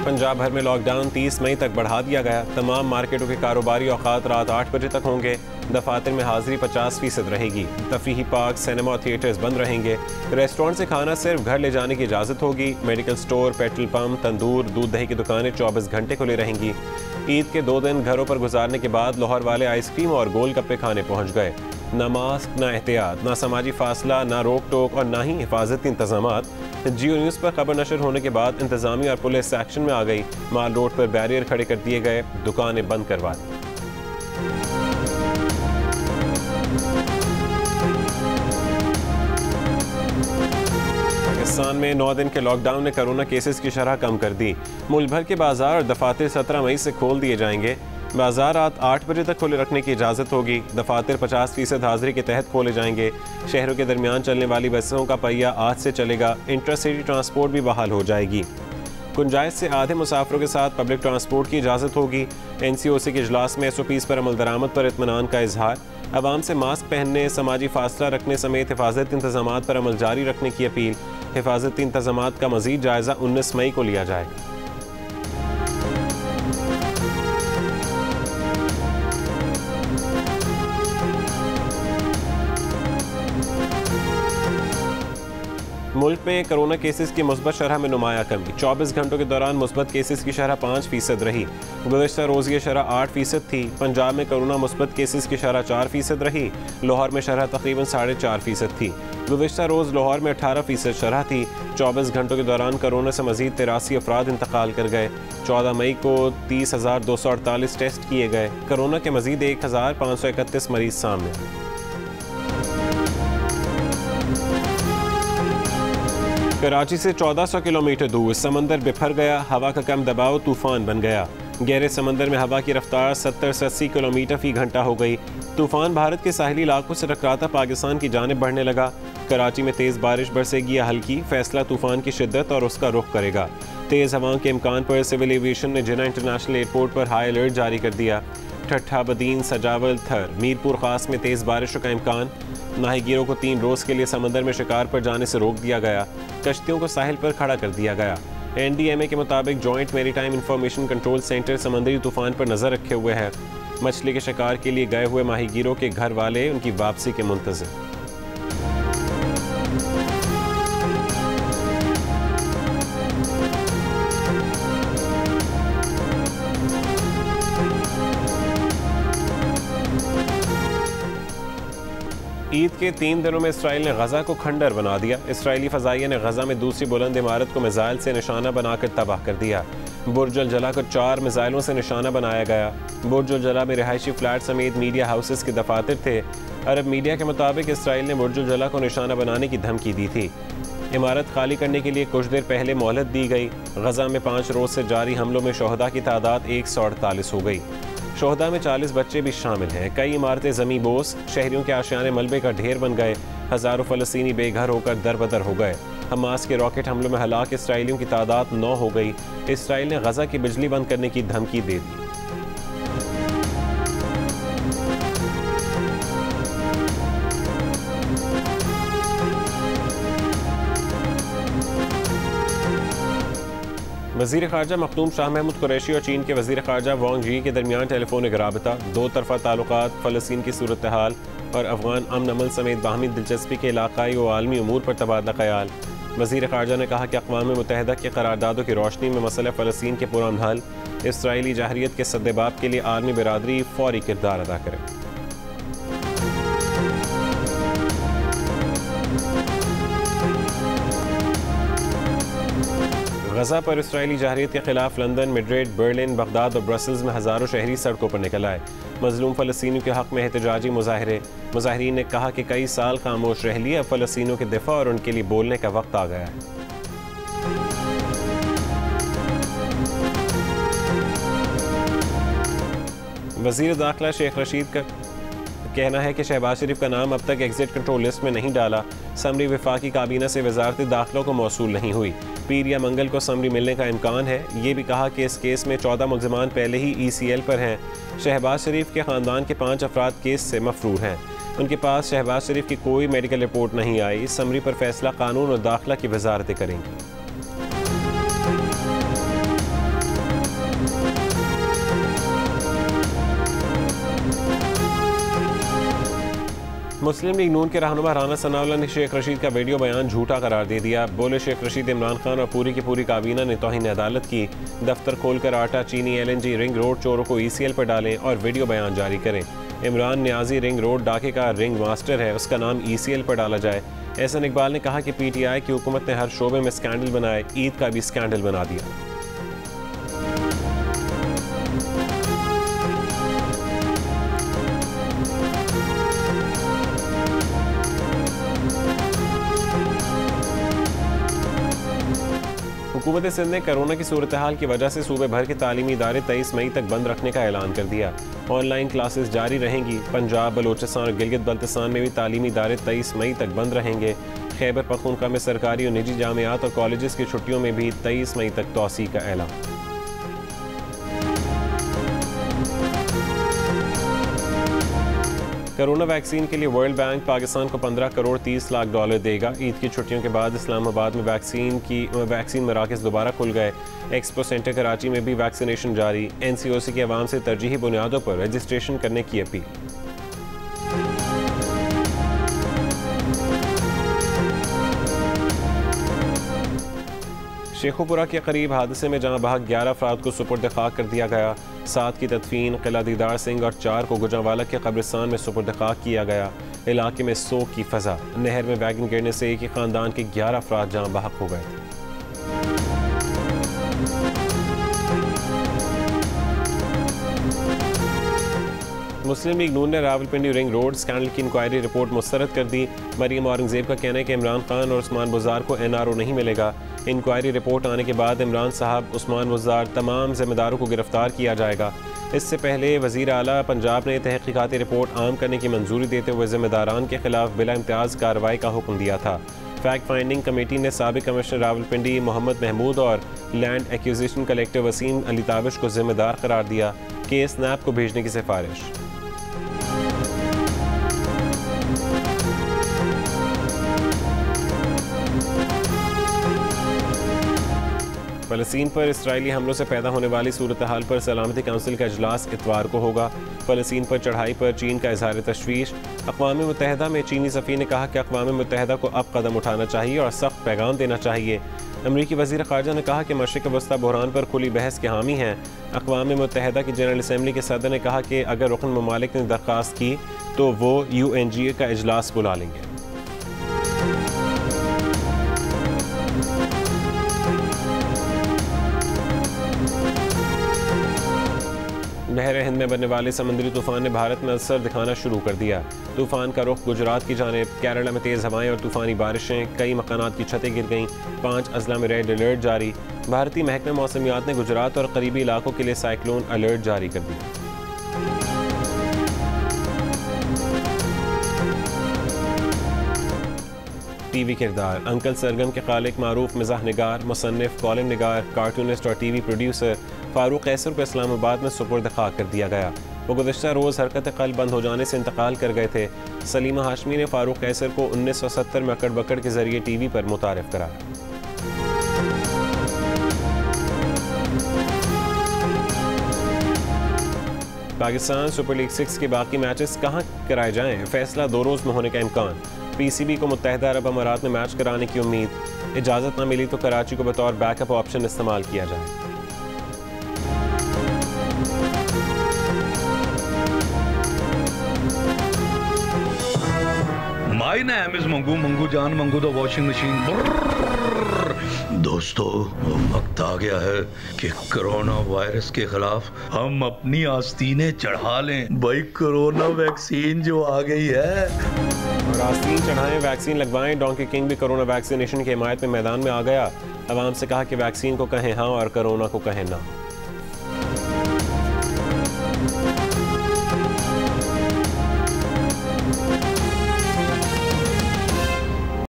पंजाब भर में लॉकडाउन 30 मई तक बढ़ा दिया गया। तमाम मार्केटों के कारोबारी औकात रात 8 बजे तक होंगे। दफातर में हाजिरी 50% रहेगी। तफरीही पार्क, सिनेमा और थिएटर्स बंद रहेंगे। रेस्टोरेंट से खाना सिर्फ घर ले जाने की इजाज़त होगी। मेडिकल स्टोर, पेट्रोल पंप, तंदूर, दूध दही की दुकानें 24 घंटे खुली रहेंगी। ईद के 2 दिन घरों पर गुजारने के बाद लाहौर वाले आइसक्रीम और गोलगप्पे खाने पहुँच गए। ना मास्क, ना एहतियात, ना समाजी फासला, ना रोक टोक और ना ही हिफाजती इंतजामात। जियो न्यूज़ पर खबर नशर होने के बाद इंतजामिया और पुलिस एक्शन में आ गई। माल रोड पर बैरियर खड़े कर दिए गए, दुकानें बंद करवा दी। पाकिस्तान में 9 दिन के लॉकडाउन ने कोरोना केसेस की शरह कम कर दी। मुल्क भर के बाजार और दफातर 17 मई से खोल दिए जाएंगे। बाजार रात 8 बजे तक खुले रखने की इजाज़त होगी। दफातर 50% हाजिरी के तहत खोले जाएंगे। शहरों के दरमियान चलने वाली बसों का पहिया आज से चलेगा। इंटरसिटी ट्रांसपोर्ट भी बहाल हो जाएगी। गुंजाइश से आधे मुसाफिरों के साथ पब्लिक ट्रांसपोर्ट की इजाज़त होगी। NCOC के इजलास में SOPs पर अमल दरामद पर इत्मीनान का इजहार। अवाम से मास्क पहनने, समाजी फासला रखने समेत हिफाजती इंतजामात पर अमल जारी रखने की अपील। हिफाजती इंतजामात का मज़ीद जायज़ा 19 मई को लिया जाएगा। मुल्क में कोरोना केसेस की मुस्बत शरह में नुमाया कमी। 24 घंटों के दौरान मुस्बत केसेस की शरह 5% रही। गुज़श्ता रोज़ ये शरह 8% थी। पंजाब में कोरोना मुस्बत केसेस की शरह 4% रही। लाहौर में शरह तकरीबन 4.5% थी। गुज़श्ता रोज़ लाहौर में 18% शरह थी। 24 घंटों के दौरान कोरोना से मज़ीद 83 अफराद इंतकाल कर गए। 14 मई को 30,248 टेस्ट किए गए। कोरोना के मज़ीद 1,531 मरीज सामने। कराची से 1400 किलोमीटर दूर समंदर बिफर गया। हवा का कम दबाव तूफान बन गया। गहरे समंदर में हवा की रफ्तार 70 से 80 किलोमीटर फी घंटा हो गई। तूफान भारत के साहिली इलाकों से टकराता पाकिस्तान की जानिब बढ़ने लगा। कराची में तेज़ बारिश बरसेगी या हल्की, फैसला तूफान की शिद्दत और उसका रुख करेगा। तेज़ हवाओं के इम्कान पर सिविल एविएशन ने जिन्ना इंटरनेशनल एयरपोर्ट पर हाई अलर्ट जारी कर दिया। ठट्ठा, बदीन, सजावल, थर, मीरपुर खास में तेज़ बारिश का इम्कान। माहीगीरों को 3 रोज़ के लिए समंदर में शिकार पर जाने से रोक दिया गया। कश्तियों को साहिल पर खड़ा कर दिया गया। NDMA के मुताबिक joint maritime information control centre समंदरी तूफान पर नज़र रखे हुए है। मछली के शिकार के लिए गए हुए माहीगीरों के घर वाले उनकी वापसी के मुंतज़िर। ईद के 3 दिनों में इसराइल ने गजा को खंडर बना दिया। इसराइली फ़ज़ाइया ने गजा में दूसरी बुलंद इमारत को मिसाइल से निशाना बनाकर तबाह कर दिया। बुर्ज अल जला को 4 मिसाइलों से निशाना बनाया गया। बुर्ज अल जला में रिहायशी फ्लैट समेत मीडिया हाउसेस के दफातर थे। अरब मीडिया के मुताबिक इसराइल ने बुर्ज अल जला को निशाना बनाने की धमकी दी थी। इमारत खाली करने के लिए कुछ देर पहले मोहलत दी गई। गजा में 5 रोज़ से जारी हमलों में शोहदा की तादाद 148 हो गई। शोहदा में 40 बच्चे भी शामिल हैं। कई इमारतें ज़मी बोस, शहरियों के आशियाने मलबे का ढेर बन गए। हज़ारों फ़लस्तीनी बेघर होकर दरबदर हो गए। हमास के रॉकेट हमलों में हलाक इसराइलियों की तादाद 9 हो गई। इसराइल ने गजा की बिजली बंद करने की धमकी दे दी। वज़ीर ख़ारजा मखदूम शाह महमूद कुरैशी और चीन के वज़ीर ख़ारजा वांग यी के दरमियान टेलीफोनिक राबता, 2 तरफ़ा ताल्लुकात, फ़लस्तीन की सूरत हाल और अफ़गान अमन अमल समेत बाहमी दिलचस्पी के इलाक़ाई व आलमी उमूर पर तबादला ख़याल। वज़ीर ख़ारजा ने कहा कि अक़वाम मुत्तहिदा की क़रारदादों की रोशनी में मसला फ़लस्तीन के पुरअमन हल, इसराइली जाहरियत के सद्देबाब के लिए आलमी बिरादरी फ़ौरी किरदार अदा करे। गजा पर इसराइली जाहरियत के खिलाफ लंदन, मैड्रिड, बर्लिन, बगदाद और ब्रसल्स में हज़ारों शहरी सड़कों पर निकल आए। मजलूम फ़लस्तीनियों के हक़ में एहतजाजी मुजाहरे। मुजाहरीन ने कहा कि कई साल खामोश रह लिए, अब फ़लस्तीनियों के दिफा और उनके लिए बोलने का वक्त आ गया है। वज़ीर दाखिला शेख रशीद का कहना है कि शहबाज शरीफ का नाम अब तक एग्जिट कंट्रोल लिस्ट में नहीं डाला। समरी वफाकी काबीना से वजारती दाखिलों को मौसूल नहीं हुई। पीर या मंगल को समरी मिलने का इम्कान है। ये भी कहा कि इस केस में 14 मुल्ज़िमान पहले ही ECL पर हैं। शहबाज शरीफ के ख़ानदान के 5 अफराद केस से मफरूर हैं। उनके पास शहबाज शरीफ की कोई मेडिकल रिपोर्ट नहीं आई। समरी पर फैसला कानून और दाखिला की वजारतें करेंगी। मुस्लिम लीग नून के रहनुमा राना सनाउल्लाह ने शेख रशीद का वीडियो बयान झूठा करार दे दिया। बोले शेख रशीद इमरान खान और पूरी की पूरी काबीना ने तौहीन अदालत की। दफ्तर खोलकर आटा चीनी LNG रिंग रोड चोरों को ECL पर डालें और वीडियो बयान जारी करें। इमरान न्याजी रिंग रोड डाके का रिंग मास्टर है, उसका नाम ECL पर डाला जाए। एहसन इकबाल ने कहा कि PTI की हुकूमत ने हर शोबे में स्कैंडल बनाए, ईद का भी स्कैंडल बना दिया। हुकूमत सिंध ने कोरोना की सूरत हाल की वजह से सूबे भर के तालीमी इदारे 23 मई तक बंद रखने का ऐलान कर दिया। ऑनलाइन क्लासेस जारी रहेंगी। पंजाब, बलोचिस्तान और गिलगित बल्तिस्तान में भी तालीमी इदारे 23 मई तक बंद रहेंगे। खैबर पख्तूनख्वा में सरकारी और निजी जामियात और कॉलेजेस की छुट्टियों में भी 23 मई तक तौसी का ऐलान। कोरोना वैक्सीन के लिए वर्ल्ड बैंक पाकिस्तान को 15 करोड़ 30 लाख डॉलर देगा। ईद की छुट्टियों के बाद इस्लामाबाद में वैक्सीन मराकज़ दोबारा खुल गए। एक्सपो सेंटर कराची में भी वैक्सीनेशन जारी। NCOC के अवाम से तरजीही बुनियादों पर रजिस्ट्रेशन करने की अपील। शेखुपुरा के करीब हादसे में जहां बहक 11 अफराद को सुपुर्द खाक कर दिया गया। 7 की तदफीन किला दीदार सिंह और 4 को गुजरांवाला के कब्रिस्तान में सुपुर्द खाक किया गया। इलाके में सोग की फजा। नहर में वैगन गिरने से एक ही खानदान के 11 अफराद जहां बहक हो गए थे। मुस्लिम लीग नून ने रावलपिंडी रिंग रोड स्कैंडल की इंक्वायरी रिपोर्ट मुस्तरद कर दी। मरियम औरंगजेब का कहना है कि इमरान खान और उस्मान बुज़दार को NRO नहीं मिलेगा। इंक्वायरी रिपोर्ट आने के बाद इमरान साहब, उस्मान बुज़दार तमाम जिम्मेदारों को गिरफ्तार किया जाएगा। इससे पहले वज़ीर आला पंजाब ने तहकीकाती रिपोर्ट आम करने की मंजूरी देते हुए जिम्मेदारान के खिलाफ बिला इम्तियाज़ कार्रवाई का हुक्म दिया था। फैक्ट फाइंडिंग कमेटी ने साबिक कमिश्नर रावलपिंडी मोहम्मद महमूद और land acquisition collector Waseem Ali Tabish को जिम्मेदार करार दिया। केस NAB को भेजने की सिफारिश। फ़लस्तीन पर इसराइली हमलों से पैदा होने वाली सूरत हाल पर सलामती काउंसिल का इजलास इतवार को होगा। फ़लस्तीन पर चढ़ाई पर चीन का इज़हार तशवीश। अक़वाम मुत्तहिदा में चीनी सफ़ीर ने कहा कि अक़वाम मुत्तहिदा को अब कदम उठाना चाहिए और सख्त पैगाम देना चाहिए। अमरीकी वज़ीर ख़ारजा ने कहा कि मशरिक़ वस्ता बहरान पर खुली बहस के हामी हैं। अक़वाम मुत्तहिदा की जनरल असम्बली के सदर ने कहा कि अगर रुकन ममालिक ने दरख्वास्त की तो वो UNGA का इजलास बुला लेंगे। बहर हिंद में बनने वाले समुद्री तूफान ने भारत में असर दिखाना शुरू कर दिया। तूफान का रुख गुजरात की जानिब। केरला में तेज़ हवाएं और तूफ़ानी बारिशें। कई मकानात की छतें गिर गईं। 5 अजला में रेड अलर्ट जारी। भारतीय महकमा मौसमियात ने गुजरात और करीबी इलाकों के लिए साइक्लोन अलर्ट जारी कर दिया। TV किरदार अंकल सरगम के खालिक, मारूफ मिज़ाह निगार, मुसन्निफ, कॉलम निगार, कार्टूनिस्ट और TV प्रोड्यूसर फ़ारूक कैसर को इस्लामाबाद में सुपुर्द खाक कर दिया गया। वो गुज़िश्ता रोज़ हरकत क़ल्ब बंद हो जाने से इंतकाल कर गए थे। सलीमा हाशमी ने फ़ारूक कैसर को 1970 में अकड़ बकड़ के ज़रिए TV पर मुतारिफ कराया। पाकिस्तान सुपर लीग 6 के बाकी मैचेस कहाँ कराए जाएं, फैसला 2 रोज़ में होने का इम्कान। PCB को मुत्तहिदा अरब अमारात में मैच कराने की उम्मीद। इजाज़त न मिली तो कराची को बतौर बैकअप ऑप्शन इस्तेमाल किया जाए। My name is Mangu, Mangu जान मंगू द वॉशिंग मशीन। दोस्तों, वक्त आ गया है कि कोरोना वायरस के खिलाफ हम अपनी आस्तीनें चढ़ा लें। भाई कोरोना वैक्सीन जो आ गई है, और आस्तीन चढ़ाएं, वैक्सीन लगवाएं। डोंकी किंग भी कोरोना वैक्सीनेशन की हिमायत में मैदान में आ गया। अवाम से कहा कि वैक्सीन को कहें हाँ और कोरोना को कहें ना।